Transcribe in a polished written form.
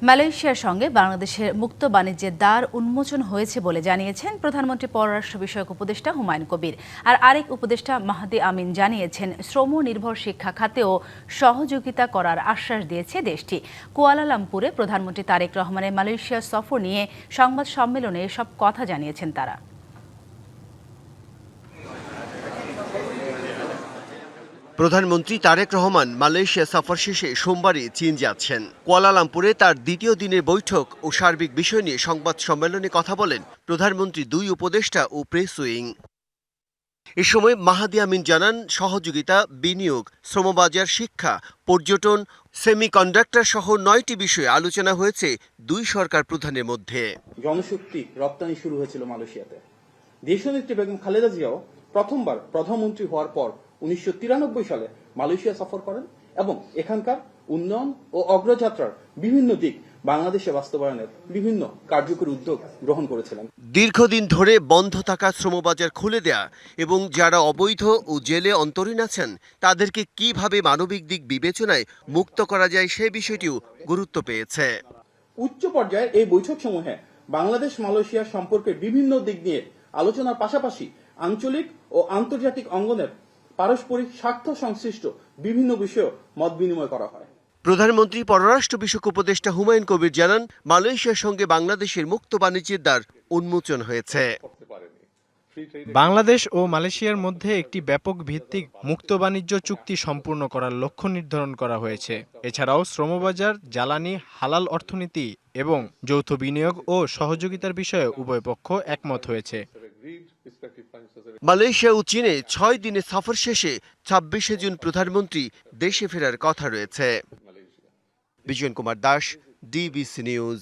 মালয়েশিয়ার সঙ্গে বাংলাদেশের মুক্ত বাণিজ্যের দ্বার উন্মোচন হয়েছে বলে জানিয়েছেন প্রধানমন্ত্রী পররাষ্ট্র বিষয়ক উপদেষ্টা হুমায়ুন কবির। আর আরেক উপদেষ্টা মাহাদি আমিন জানিয়েছেন, শ্রম নির্ভর শিক্ষা খাতেও সহযোগিতা করার আশ্বাস দিয়েছে দেশটি। কুয়ালালামপুরে প্রধানমন্ত্রী তারেক রহমানের মালয়েশিয়া সফর নিয়ে সংবাদ সম্মেলনে এসব কথা জানিয়েছেন তারা। প্রধানমন্ত্রী তারেক রহমান মালয়েশিয়া সফর শেষে সোমবারই চীন যাচ্ছেন। কুয়ালালামপুরে তার দ্বিতীয় দিনের বৈঠক ও সার্বিক বিষয় নিয়ে সংবাদ সম্মেলনে কথা বলেন প্রধানমন্ত্রী, দুই উপদেষ্টা ও প্রেস উইং। এ সময় মাহাদি আমিন জানান, সহযোগিতা, বিনিয়োগ, শ্রমবাজার, শিক্ষা, পর্যটন, সেমিকন্ডাক্টর সহ 9টি বিষয়ে আলোচনা হয়েছে দুই সরকার প্রধানের মধ্যে। জনশক্তি রপ্তানি শুরু হয়েছিল মালয়েশিয়াতে। দেশনেত্রী বেগম খালেদা জিয়াও প্রথমবার প্রধানমন্ত্রী হওয়ার পর 1993 সালে মালয়েশিয়া সফর করেন এবং এখানকার উন্নয়ন ও অগ্রযাত্রার বিভিন্ন দিক বাংলাদেশে বাস্তবায়নের বিভিন্ন কার্যকরী উদ্যোগ গ্রহণ করেছিলেন। দীর্ঘদিন ধরে বন্ধ থাকা শ্রমবাজার খুলে দেয়া এবং যারা অবৈধ ও জেলে অন্তরীণ আছেন তাদেরকে কিভাবে মানবিক দিক বিবেচনায় মুক্ত করা যায় সে বিষয়টিও গুরুত্ব পেয়েছে। উচ্চ পর্যায়ের এই বৈঠক সমূহে বাংলাদেশ মালয়েশিয়া সম্পর্কের বিভিন্ন দিক নিয়ে আলোচনার পাশাপাশি আঞ্চলিক ও আন্তর্জাতিক অঙ্গনের পারস্পরিক স্বার্থ সংশ্লিষ্ট বিভিন্ন বিষয়ে মত বিনিময় করা হয়। প্রধানমন্ত্রী পররাষ্ট্র বিষয়ক উপদেষ্টা হুমায়ুন কবির জানান, মালয়েশিয়ার সঙ্গে বাংলাদেশের মুক্ত বাণিজ্যের দ্বার উন্মোচন হয়েছে। বাংলাদেশ ও মালয়েশিয়ার মধ্যে একটি ব্যাপক ভিত্তিক মুক্ত বাণিজ্য চুক্তি সম্পূর্ণ করার লক্ষ্য নির্ধারণ করা হয়েছে। এছাড়াও শ্রমবাজার, জ্বালানি, হালাল অর্থনীতি এবং যৌথ বিনিয়োগ ও সহযোগিতার বিষয়ে উভয় পক্ষ একমত হয়েছে। মালয়েশিয়া ও চীনে 6 দিনের সফর শেষে 26শে জুন প্রধানমন্ত্রী দেশে ফেরার কথা রয়েছে। Vijayan Kumar Das, DBC news.